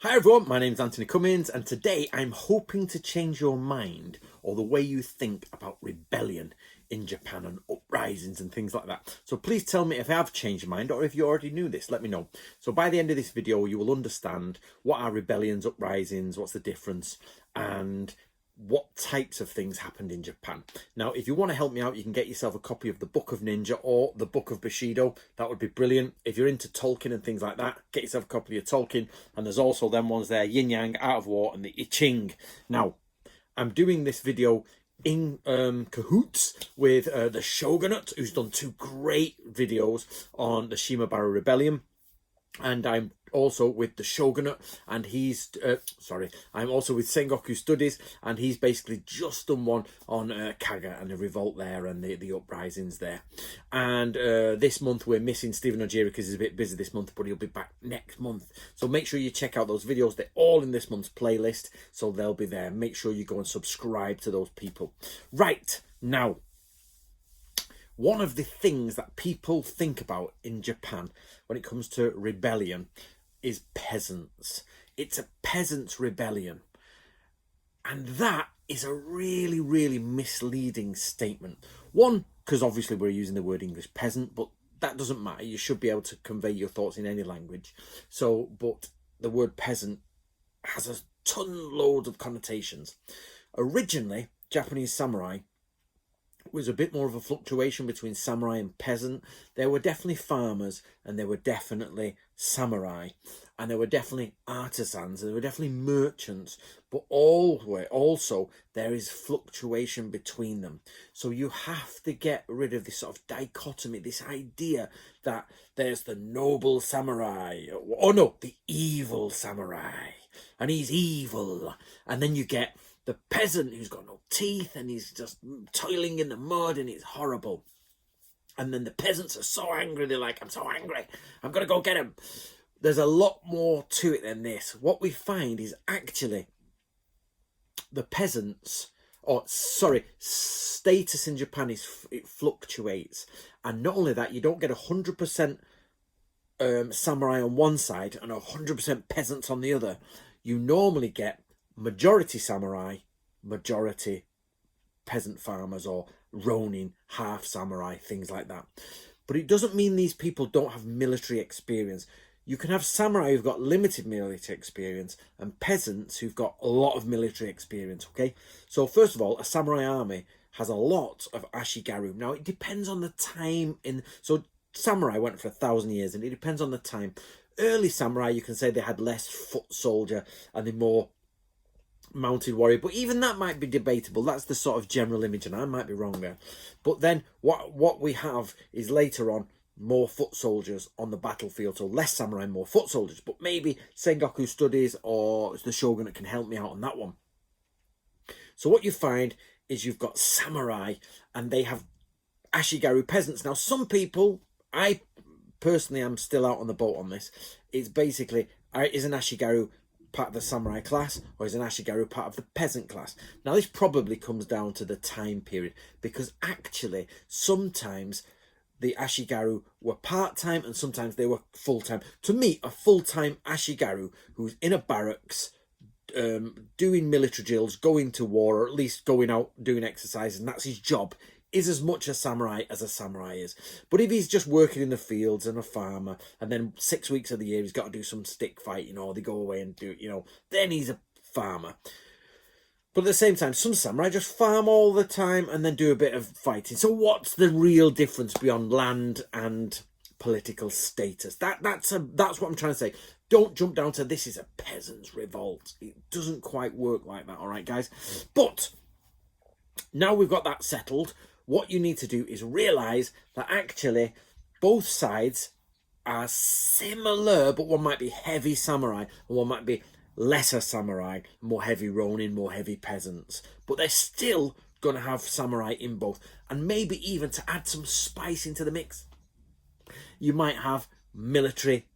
Hi everyone, my name is Anthony Cummins, and today I'm hoping to change your mind or the way you think about rebellion in Japan and uprisings and things like that. So please tell me if I have changed your mind or if you already knew this, let me know. So by the end of this video, you will understand what are rebellions, uprisings, what's the difference, and what types of things happened in Japan. Now, if you want to help me out, you can get yourself a copy of the Book of Ninja or the Book of Bushido. That would be brilliant. If you're into Tolkien and things like that, get yourself a copy of Tolkien. And there's also them ones there, Yin Yang, Art of War, and the I Ching. Now, I'm doing this video in cahoots with the Shogunate, who's done two great videos on the Shimabara Rebellion. And I'm also with the Shogunate, and he's I'm also with Sengoku Studies, and he's basically just done one on Kaga and the revolt there and the uprisings there. And this month we're missing Stephen Ojiri because he's a bit busy this month, but he'll be back next month. So make sure you check out those videos. They're all in this month's playlist, so they'll be there. Make sure you go and subscribe to those people. Right, now, one of the things that people think about in Japan when it comes to rebellion is peasants. It's a peasants' rebellion. And that is a really, really misleading statement. One, because obviously we're using the word English peasant, but that doesn't matter. You should be able to convey your thoughts in any language. So, but the word peasant has a load of connotations. Originally, Japanese samurai was a bit more of a fluctuation between samurai and peasant. There were definitely farmers, and there were definitely samurai, and there were definitely artisans, and there were definitely merchants, but also there is fluctuation between them. So you have to get rid of this sort of dichotomy, this idea that there's the noble samurai, or no, the evil samurai, and he's evil, and then you get the peasant who's got no teeth and he's just toiling in the mud and it's horrible. And then the peasants are so angry, they're like, I'm so angry, I'm going to go get him. There's a lot more to it than this. What we find is actually the peasants, status in Japan it fluctuates. And not only that, you don't get 100% samurai on one side and 100% peasants on the other. You normally get majority samurai, majority peasant farmers, or ronin, half samurai, things like that. But it doesn't mean these people don't have military experience. You can have samurai who've got limited military experience and peasants who've got a lot of military experience, okay? So first of all, a samurai army has a lot of ashigaru. Now, it depends on the time. So samurai went for 1,000 years, and it depends on the time. Early samurai, you can say they had less foot soldier and the more mounted warrior, but even that might be debatable. That's the sort of general image, and I might be wrong there. But then what we have is later on more foot soldiers on the battlefield, so less samurai, more foot soldiers. But maybe Sengoku Studies or the Shogunate can help me out on that one. So what you find is you've got samurai, and they have ashigaru peasants. Now, some people, I personally am still out on the boat on this. It's basically, is an ashigaru part of the samurai class, or is an ashigaru part of the peasant class? Now, this probably comes down to the time period, because actually sometimes the ashigaru were part-time and sometimes they were full-time. To me, a full-time ashigaru who's in a barracks doing military drills, going to war, or at least going out doing exercises, and that's his job, is as much a samurai as a samurai is. But if he's just working in the fields and a farmer, and then 6 weeks of the year he's got to do some stick fighting, or they go away and do, then he's a farmer. But at the same time, some samurai just farm all the time and then do a bit of fighting. So what's the real difference beyond land and political status? That's what I'm trying to say. Don't jump down to this is a peasant's revolt. It doesn't quite work like that, all right, guys? But now we've got that settled, what you need to do is realise that actually both sides are similar, but one might be heavy samurai and one might be lesser samurai, more heavy ronin, more heavy peasants. But they're still going to have samurai in both. And maybe even to add some spice into the mix, you might have military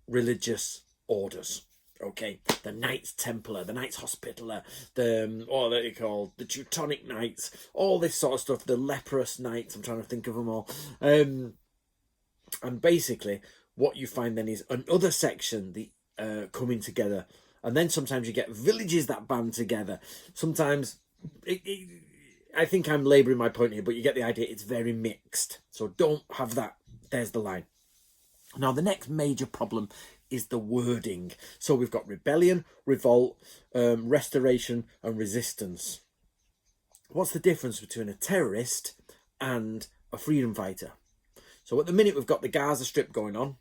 religious orders. Okay, the Knights Templar, the Knights Hospitaller, what are they called? The Teutonic Knights, all this sort of stuff, the Leprous Knights, I'm trying to think of them all. And basically, what you find then is another section, the coming together And then sometimes you get villages that band together. Sometimes, I think I'm labouring my point here, but you get the idea. It's very mixed. So don't have that. There's the line. Now, the next major problem is the wording. So we've got rebellion, revolt, restoration, and resistance. What's the difference between a terrorist and a freedom fighter? So at the minute, we've got the Gaza Strip going on.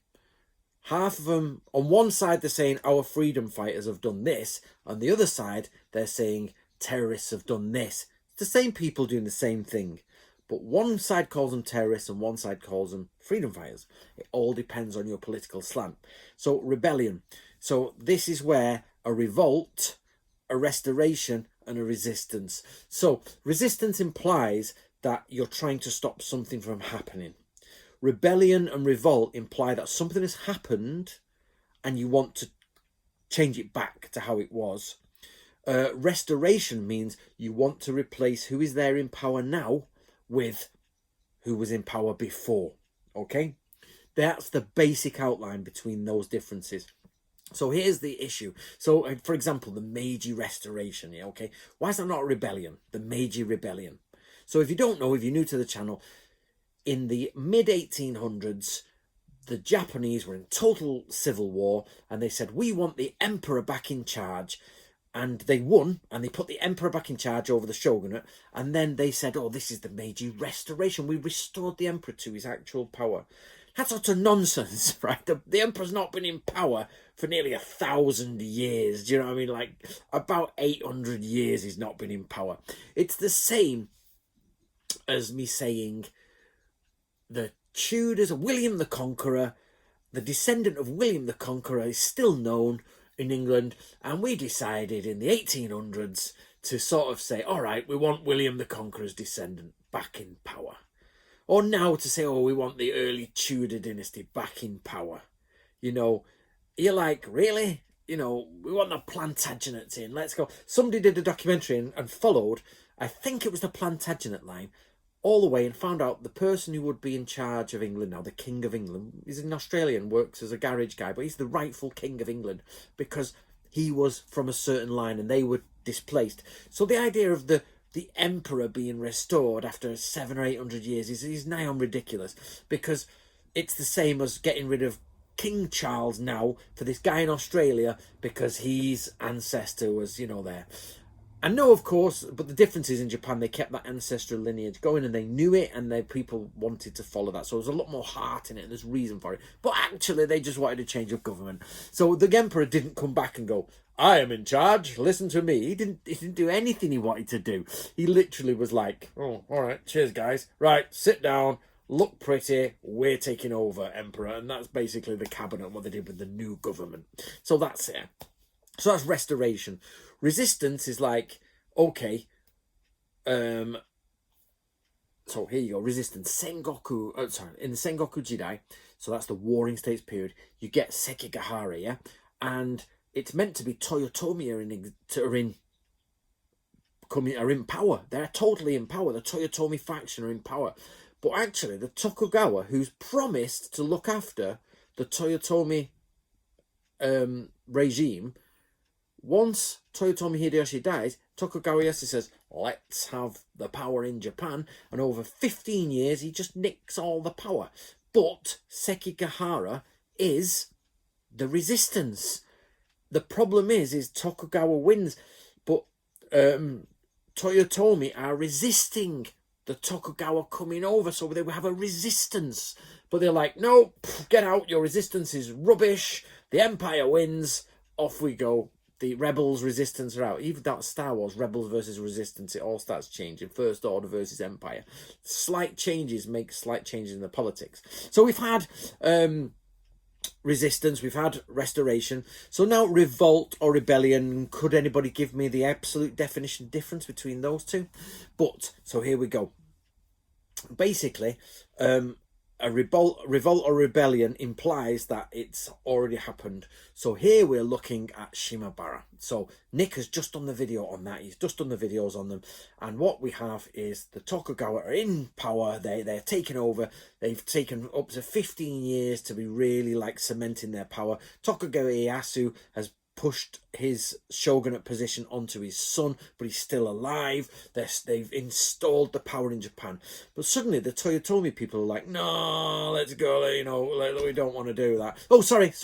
Half of them, on one side, they're saying our freedom fighters have done this. On the other side, they're saying terrorists have done this. It's the same people doing the same thing. But one side calls them terrorists and one side calls them freedom fighters. It all depends on your political slant. So rebellion. So this is where a revolt, a restoration, and a resistance. So resistance implies that you're trying to stop something from happening. Rebellion and revolt imply that something has happened and you want to change it back to how it was. Restoration means you want to replace who is there in power now with who was in power before. Okay? That's the basic outline between those differences. So here's the issue. So, for example, the Meiji Restoration. Yeah, okay? Why is that not a rebellion? The Meiji Rebellion. So if you don't know, if you're new to the channel, in the mid-1800s, the Japanese were in total civil war, and they said, we want the emperor back in charge. And they won, and they put the emperor back in charge over the shogunate. And then they said, oh, this is the Meiji Restoration. We restored the emperor to his actual power. That's utter nonsense, right? The emperor's not been in power for nearly 1,000 years. Do you know what I mean? Like, about 800 years he's not been in power. It's the same as me saying the Tudors, William the Conqueror, the descendant of William the Conqueror is still known in England, and we decided in the 1800s to sort of say, all right, we want William the Conqueror's descendant back in power. Or now to say, oh, we want the early Tudor dynasty back in power. You know, you're like, really? You know, we want the Plantagenets in, let's go. Somebody did a documentary and followed, I think it was the Plantagenet line, all the way, and found out the person who would be in charge of England now, the King of England, is an Australian, works as a garage guy, but he's the rightful King of England because he was from a certain line and they were displaced. So the idea of the emperor being restored after 700 or 800 years is nigh on ridiculous, because it's the same as getting rid of King Charles now for this guy in Australia because his ancestor was, you know, there. And no, of course, but the difference is in Japan, they kept that ancestral lineage going and they knew it and people wanted to follow that. So there's a lot more heart in it and there's reason for it. But actually, they just wanted to change of government. So the emperor didn't come back and go, I am in charge, listen to me. He didn't do anything he wanted to do. He literally was like, oh, all right, cheers, guys. Right, sit down, look pretty, we're taking over, emperor. And that's basically the cabinet, what they did with the new government. So that's it. So that's restoration. Resistance is like, okay, so here you go, resistance. Sengoku, in the Sengoku Jidai, so that's the Warring States period, you get Sekigahara, yeah? And it's meant to be Toyotomi are in power. They're totally in power. The Toyotomi faction are in power. But actually, the Tokugawa, who's promised to look after the Toyotomi regime, once Toyotomi Hideyoshi dies, Tokugawa Ieyasu says, let's have the power in Japan. And over 15 years, he just nicks all the power. But Sekigahara is the resistance. The problem is Tokugawa wins, but Toyotomi are resisting the Tokugawa coming over, so they will have a resistance. But they're like, no, get out, your resistance is rubbish, the Empire wins, off we go. The rebels, resistance are out. Even that Star Wars, rebels versus resistance, it all starts changing. First Order versus Empire. Slight changes make slight changes in the politics. So we've had resistance, we've had restoration. So now revolt or rebellion. Could anybody give me the absolute definition difference between those two? But, so here we go. Basically, a revolt or rebellion implies that it's already happened. So here we're looking at Shimabara. So Nick has just done the video on that. He's just done the videos on them. And what we have is the Tokugawa are in power. They're taking over. They've taken up to 15 years to be really like cementing their power. Tokugawa Ieyasu has pushed his shogunate position onto his son, but he's still alive. They've installed the power in Japan. But suddenly the Toyotomi people are like, no, let's go, we don't want to do that. Oh, sorry,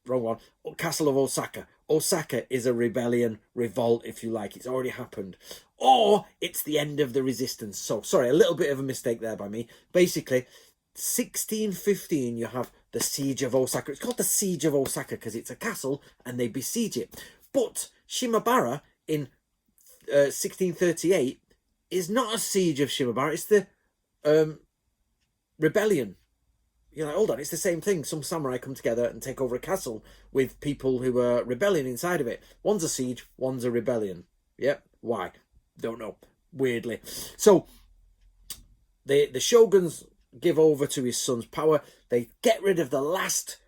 wrong one. Castle of Osaka. Osaka is a rebellion, revolt, if you like. It's already happened. Or it's the end of the resistance. So, sorry, a little bit of a mistake there by me. Basically, 1615, you have the Siege of Osaka. It's called the Siege of Osaka because it's a castle and they besiege it. But Shimabara in 1638 is not a siege of Shimabara. It's the rebellion. You're like, hold on, it's the same thing. Some samurai come together and take over a castle with people who are rebelling inside of it. One's a siege, one's a rebellion. Yep. Why? Don't know. Weirdly. So the shoguns give over to his son's power. They get rid of the last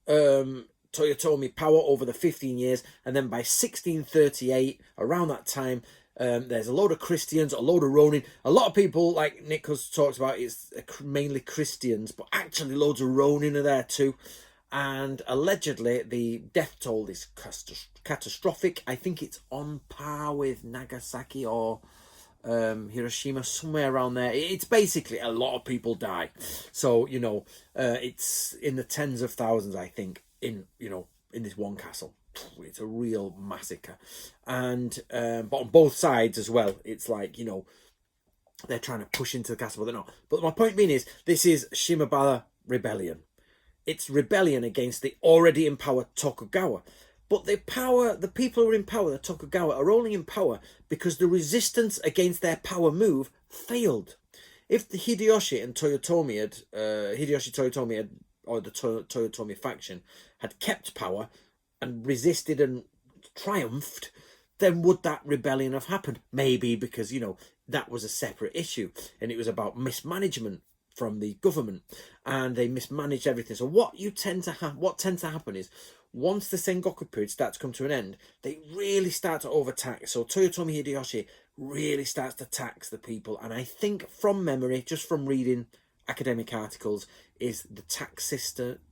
Toyotomi power over the 15 years. And then by 1638, around that time, there's a load of Christians, a load of Ronin. A lot of people, like Nick has talked about, it's mainly Christians, but actually loads of Ronin are there too. And allegedly, the death toll is catastrophic. I think it's on par with Nagasaki or Hiroshima, somewhere around there. It's basically a lot of people die. So, it's in the tens of thousands, I think, in this one castle. It's a real massacre. And but on both sides as well, it's like, they're trying to push into the castle, but they're not. But my point being is, this is Shimabara rebellion. It's rebellion against the already in power Tokugawa. But the people who are in power, the Tokugawa, are only in power because the resistance against their power move failed. If the Hideyoshi Toyotomi or the Toyotomi faction had kept power and resisted and triumphed, then would that rebellion have happened? Maybe, because, that was a separate issue and it was about mismanagement from the government and they mismanaged everything. So what tends to happen is, once the Sengoku period starts to come to an end, they really start to overtax. So Toyotomi Hideyoshi really starts to tax the people. And I think from memory, just from reading academic articles, is the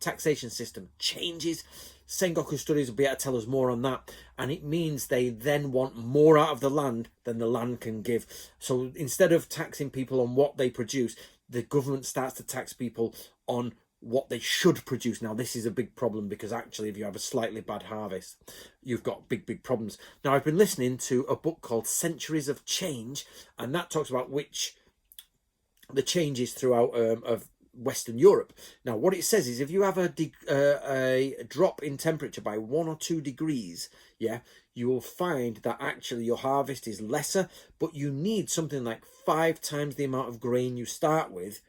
taxation system changes. Sengoku studies will be able to tell us more on that. And it means they then want more out of the land than the land can give. So instead of taxing people on what they produce, the government starts to tax people on what they should produce. Now, this is a big problem because actually, if you have a slightly bad harvest, you've got big problems. Now, I've been listening to a book called Centuries of Change, and that talks about the changes throughout of Western Europe. Now, what it says is, if you have a drop in temperature by 1 or 2 degrees, you will find that actually your harvest is lesser, but you need something like 5 times the amount of grain you start with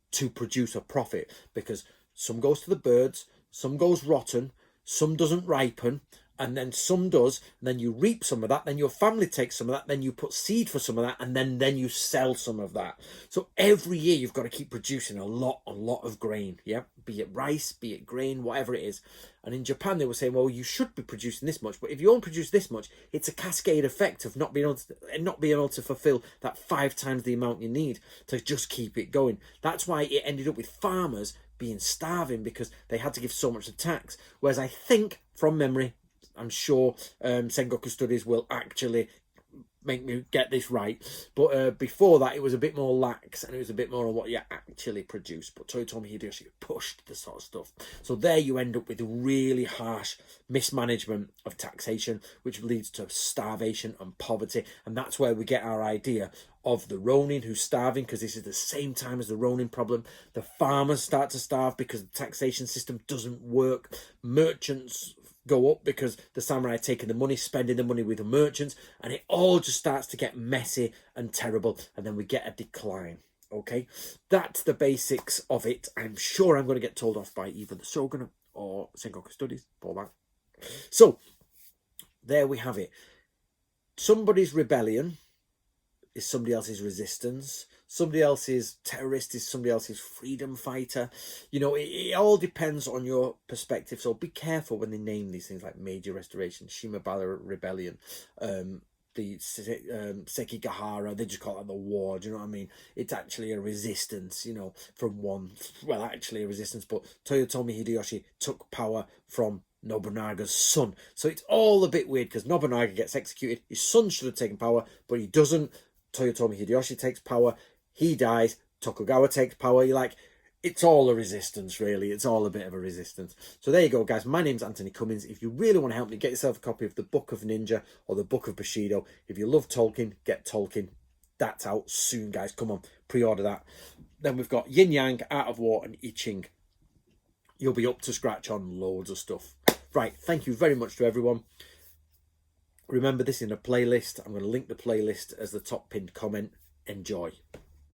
to produce a profit, because some goes to the birds, some goes rotten, some doesn't ripen, and then some does, and then you reap some of that, then your family takes some of that, then you put seed for some of that, and then you sell some of that. So every year you've got to keep producing a lot of grain, be it rice, be it grain, whatever it is. And in Japan they were saying, well, you should be producing this much, but if you only produce this much, it's a cascade effect of not being able to fulfill that 5 times the amount you need to just keep it going. That's why it ended up with farmers being starving, because they had to give so much of tax. Whereas I think, from memory, I'm sure Sengoku studies will actually make me get this right, but before that it was a bit more lax and it was a bit more on what you actually produce. But Toyotomi Hideyoshi pushed the sort of stuff, so there you end up with really harsh mismanagement of taxation, which leads to starvation and poverty. And that's where we get our idea of the Ronin who's starving, because this is the same time as the Ronin problem. The farmers start to starve because the taxation system doesn't work. Merchants go up because the samurai are taking the money, spending the money with the merchants, and it all just starts to get messy and terrible, and then we get a decline. Okay, that's the basics of it. I'm sure I'm going to get told off by either the Shogun or Sengoku Studies for that. So there we have it. Somebody's rebellion is somebody else's resistance. Somebody else's terrorist is somebody else's freedom fighter. It all depends on your perspective. So be careful when they name these things, like Meiji Restoration, Shimabara Rebellion, the Sekigahara. They just call it the war. Do you know what I mean? It's actually a resistance, from one. Well, actually a resistance, but Toyotomi Hideyoshi took power from Nobunaga's son. So it's all a bit weird because Nobunaga gets executed. His son should have taken power, but he doesn't. Toyotomi Hideyoshi takes power. He dies. Tokugawa takes power. You're like, it's all a resistance, really. It's all a bit of a resistance. So there you go, guys. My name's Anthony Cummins. If you really want to help me, get yourself a copy of the Book of Ninja or the Book of Bushido. If you love Tolkien, get Tolkien. That's out soon, guys. Come on, pre-order that. Then we've got Yin Yang, Art of War, and I Ching. You'll be up to scratch on loads of stuff. Right, thank you very much to everyone. Remember, this is in a playlist. I'm going to link the playlist as the top pinned comment. Enjoy.